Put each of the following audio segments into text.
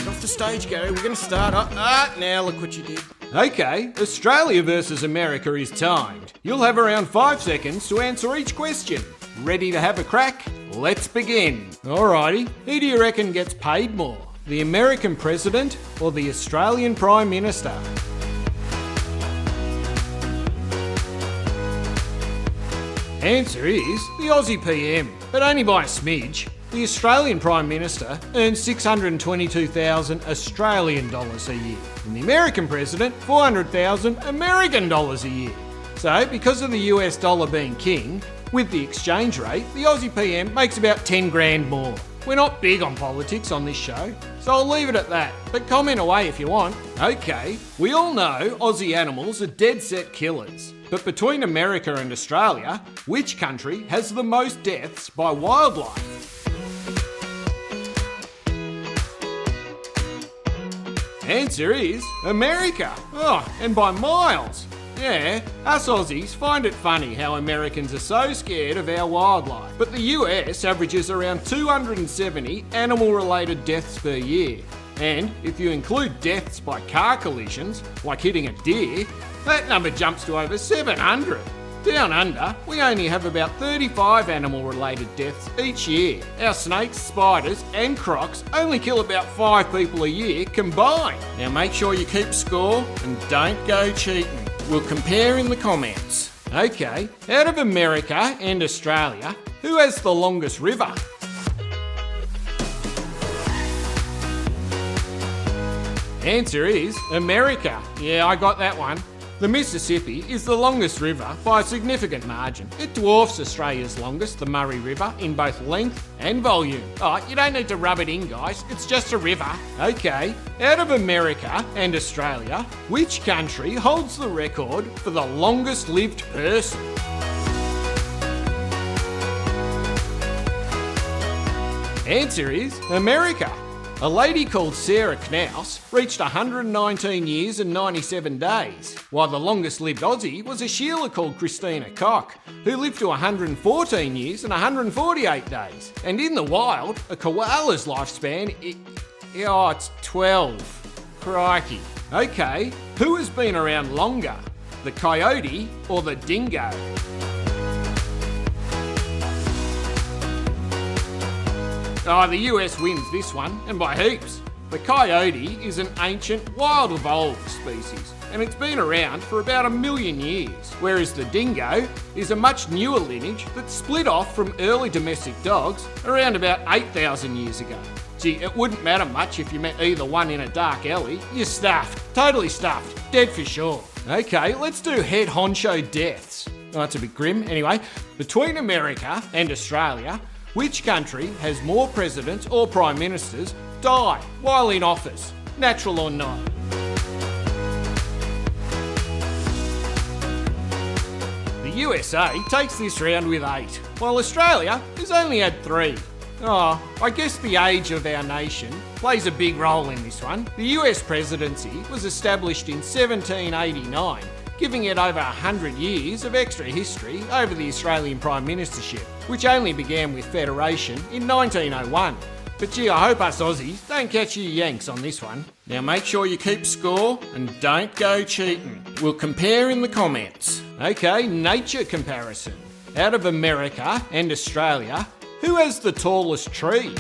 Get off the stage, Gary. We're going to start. Now look what you did. Okay, Australia versus America is timed. You'll have around 5 seconds to answer each question. Ready to have a crack? Let's begin. Alrighty, who do you reckon gets paid more? The American President or the Australian Prime Minister? Answer is the Aussie PM, but only by a smidge. The Australian Prime Minister earns 622,000 Australian dollars a year, and the American President 400,000 American dollars a year. So, because of the US dollar being king, with the exchange rate, the Aussie PM makes about 10 grand more. We're not big on politics on this show, so I'll leave it at that, but comment away if you want. Okay, we all know Aussie animals are dead set killers, but between America and Australia, which country has the most deaths by wildlife? Answer is America. Oh, and by miles. Yeah, us Aussies find it funny how Americans are so scared of our wildlife, but the US averages around 270 animal-related deaths per year. And if you include deaths by car collisions, like hitting a deer, that number jumps to over 700. Down under, we only have about 35 animal-related deaths each year. Our snakes, spiders and crocs only kill about 5 people a year combined. Now make sure you keep score and don't go cheating. We'll compare in the comments. Okay, out of America and Australia, who has the longest river? Answer is America. Yeah, I got that one. The Mississippi is the longest river by a significant margin. It dwarfs Australia's longest, the Murray River, in both length and volume. Oh, you don't need to rub it in, guys. It's just a river. Okay, out of America and Australia, which country holds the record for the longest lived person? Answer is America. A lady called Sarah Knaus reached 119 years and 97 days, while the longest lived Aussie was a Sheila called Christina Koch, who lived to 114 years and 148 days. And in the wild, a koala's lifespan, it's 12. Crikey. Okay, who has been around longer? The coyote or the dingo? Oh, the US wins this one, and by heaps. The coyote is an ancient, wild evolved species, and it's been around for about 1 million years, whereas the dingo is a much newer lineage that split off from early domestic dogs around about 8,000 years ago. Gee, it wouldn't matter much if you met either one in a dark alley. You're stuffed, totally stuffed, dead for sure. Okay, let's do head honcho deaths. Oh, that's a bit grim. Anyway, between America and Australia, which country has more presidents or prime ministers die while in office, natural or not? The USA takes this round with 8, while Australia has only had 3. Oh, I guess the age of our nation plays a big role in this one. The US presidency was established in 1789, giving it over 100 years of extra history over the Australian Prime Ministership, which only began with Federation in 1901. But gee, I hope us Aussies don't catch you Yanks on this one. Now make sure you keep score and don't go cheating. We'll compare in the comments. Okay, nature comparison. Out of America and Australia, who has the tallest tree?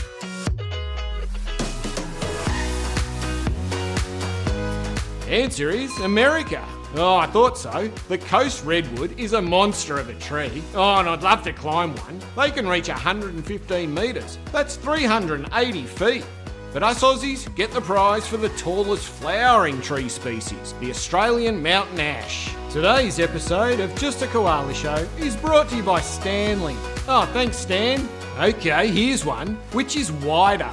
Answer is America. Oh, I thought so. The coast redwood is a monster of a tree. Oh, and I'd love to climb one. They can reach 115 metres. That's 380 feet. But us Aussies get the prize for the tallest flowering tree species, the Australian mountain ash. Today's episode of Just a Koala Show is brought to you by Stanley. Oh, thanks Stan. Okay, here's one. Which is wider?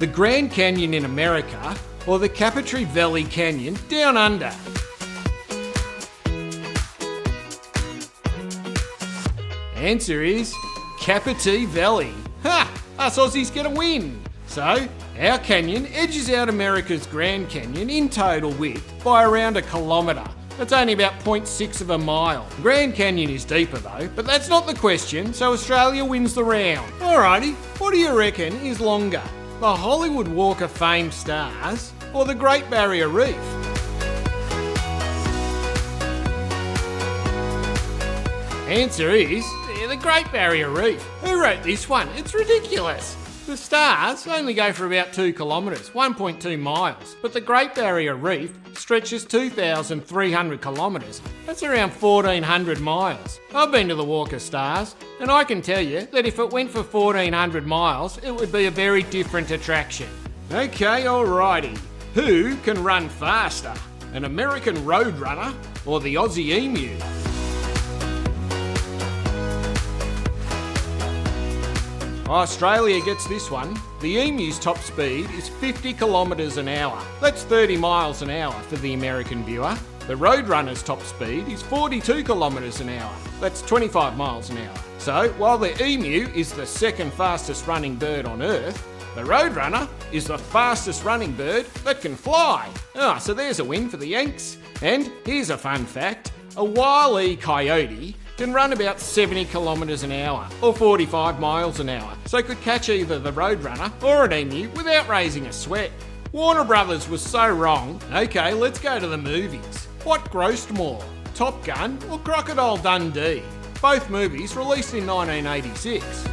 The Grand Canyon in America or the Capitry Valley Canyon down under? Answer is Capitry Valley. Ha! Us Aussies get a win. So, our canyon edges out America's Grand Canyon in total width by around 1 kilometre. That's only about 0.6 of a mile. Grand Canyon is deeper though, but that's not the question, so Australia wins the round. Alrighty, what do you reckon is longer? the Hollywood Walk of Fame stars, or the Great Barrier Reef? Answer is the Great Barrier Reef. Who wrote this one? It's ridiculous. The stars only go for about 2 kilometres, 1.2 miles, but the Great Barrier Reef stretches 2,300 kilometres. That's around 1,400 miles. I've been to the Walk of Stars, and I can tell you that if it went for 1,400 miles, it would be a very different attraction. Okay, alrighty. Who can run faster? An American Roadrunner or the Aussie Emu? Australia gets this one. The emu's top speed is 50 kilometres an hour. That's 30 miles an hour for the American viewer. The Roadrunner's top speed is 42 kilometres an hour. That's 25 miles an hour. So, while the emu is the second fastest running bird on Earth, the Roadrunner is the fastest running bird that can fly. So there's a win for the Yanks. And here's a fun fact. A wile coyote can run about 70 kilometres an hour or 45 miles an hour, so could catch either the Roadrunner or an emu without raising a sweat. Warner Brothers was so wrong. Okay, let's go to the movies. What grossed more, Top Gun or Crocodile Dundee? Both movies released in 1986.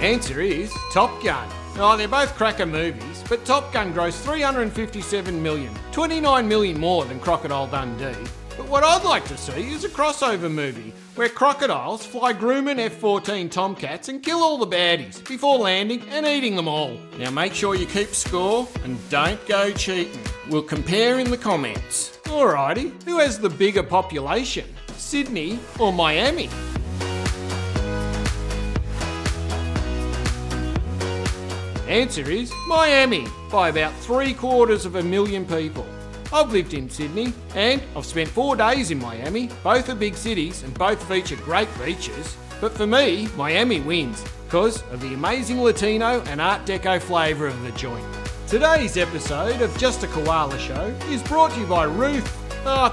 Answer is Top Gun. They're both cracker movies, but Top Gun grossed 357 million, 29 million more than Crocodile Dundee. But what I'd like to see is a crossover movie where crocodiles fly Grumman F-14 Tomcats and kill all the baddies before landing and eating them all. Now make sure you keep score and don't go cheating. We'll compare in the comments. Alrighty, who has the bigger population, Sydney or Miami? Answer is Miami, by about 750,000 people. I've lived in Sydney and I've spent 4 days in Miami. Both are big cities and both feature great beaches. But for me, Miami wins because of the amazing Latino and Art Deco flavour of the joint. Today's episode of Just a Koala Show is brought to you by Ruth.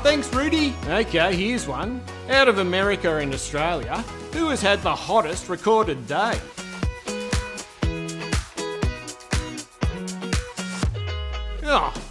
Thanks Rudy. Okay, here's one. Out of America and Australia, who has had the hottest recorded day?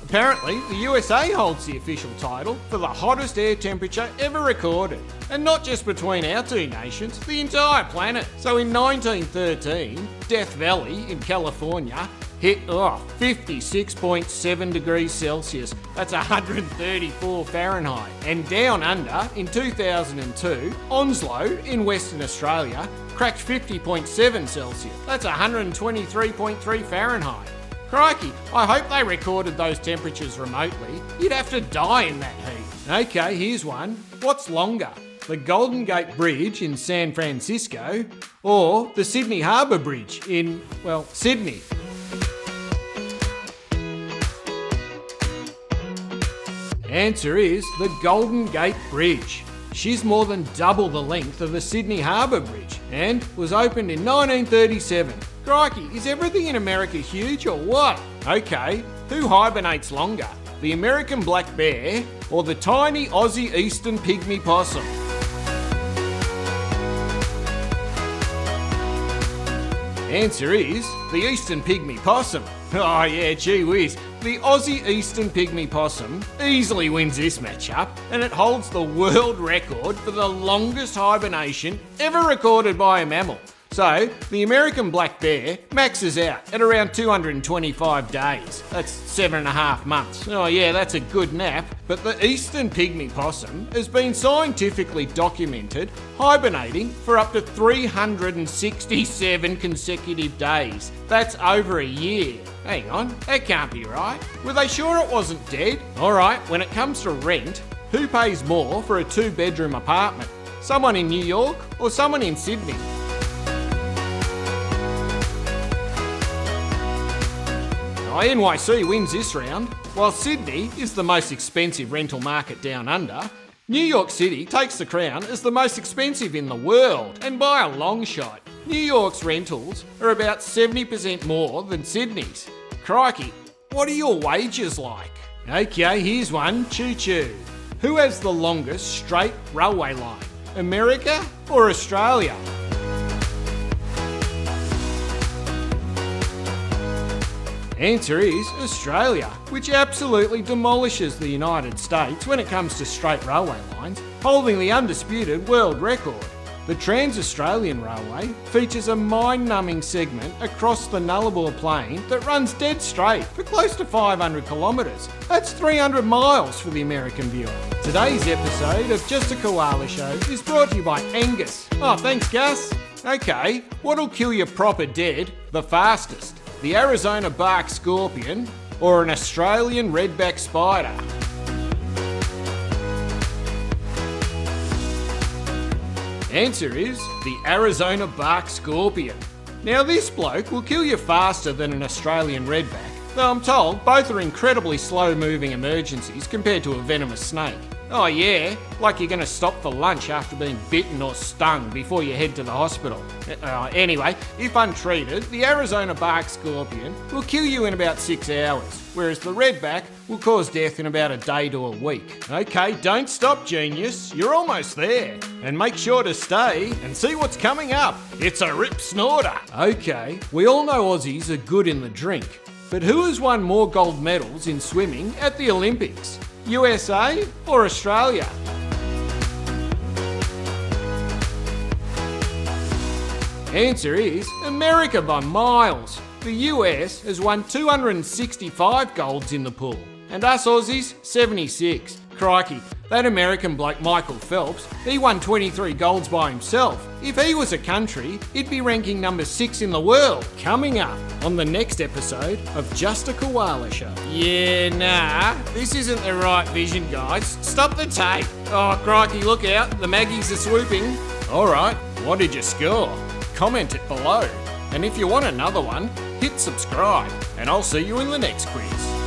Apparently, the USA holds the official title for the hottest air temperature ever recorded. And not just between our two nations, the entire planet. So in 1913, Death Valley in California hit 56.7 degrees Celsius. That's 134 Fahrenheit. And down under, in 2002, Onslow in Western Australia cracked 50.7 Celsius. That's 123.3 Fahrenheit. Crikey, I hope they recorded those temperatures remotely. You'd have to die in that heat. Okay, here's one. What's longer? The Golden Gate Bridge in San Francisco or the Sydney Harbour Bridge in, Sydney? Answer is the Golden Gate Bridge. She's more than double the length of the Sydney Harbour Bridge and was opened in 1937. Crikey, is everything in America huge or what? Okay, who hibernates longer? The American black bear or the tiny Aussie eastern pygmy possum? Answer is the eastern pygmy possum. Oh yeah, gee whiz. The Aussie eastern pygmy possum easily wins this matchup, and it holds the world record for the longest hibernation ever recorded by a mammal. So, the American black bear maxes out at around 225 days. That's 7.5 months. Oh yeah, that's a good nap. But the eastern pygmy possum has been scientifically documented hibernating for up to 367 consecutive days. That's over a year. Hang on, that can't be right. Were they sure it wasn't dead? Alright, when it comes to rent, who pays more for a 2-bedroom apartment? Someone in New York or someone in Sydney? NYC wins this round. While Sydney is the most expensive rental market down under, New York City takes the crown as the most expensive in the world, and by a long shot. New York's rentals are about 70% more than Sydney's. Crikey, what are your wages like? Okay, here's one, choo-choo. Who has the longest straight railway line, America or Australia? Answer is Australia, which absolutely demolishes the United States when it comes to straight railway lines, holding the undisputed world record. The Trans-Australian Railway features a mind-numbing segment across the Nullarbor Plain that runs dead straight for close to 500 kilometres. That's 300 miles for the American viewer. Today's episode of Just a Koala Show is brought to you by Angus. Oh, thanks, Gus. Okay, what'll kill you proper dead the fastest? The Arizona bark scorpion or an Australian redback spider? Answer is the Arizona bark scorpion. Now this bloke will kill you faster than an Australian redback, though I'm told both are incredibly slow moving emergencies compared to a venomous snake. Oh yeah, like you're going to stop for lunch after being bitten or stung before you head to the hospital. Anyway, if untreated, the Arizona bark scorpion will kill you in about 6 hours, whereas the redback will cause death in about a day to a week. Okay, don't stop, genius. You're almost there. And make sure to stay and see what's coming up. It's a rip snorter. Okay, we all know Aussies are good in the drink, but who has won more gold medals in swimming at the Olympics? USA or Australia? Answer is America by miles. The US has won 265 golds in the pool, and us Aussies 76. Crikey, that American bloke Michael Phelps, he won 23 golds by himself. If he was a country, he'd be ranking number 6 in the world. Coming up on the next episode of Just a Koala Show. Yeah, nah, this isn't the right vision, guys. Stop the tape. Oh, crikey, look out, the Maggies are swooping. Alright, what did you score? Comment it below. And if you want another one, hit subscribe, and I'll see you in the next quiz.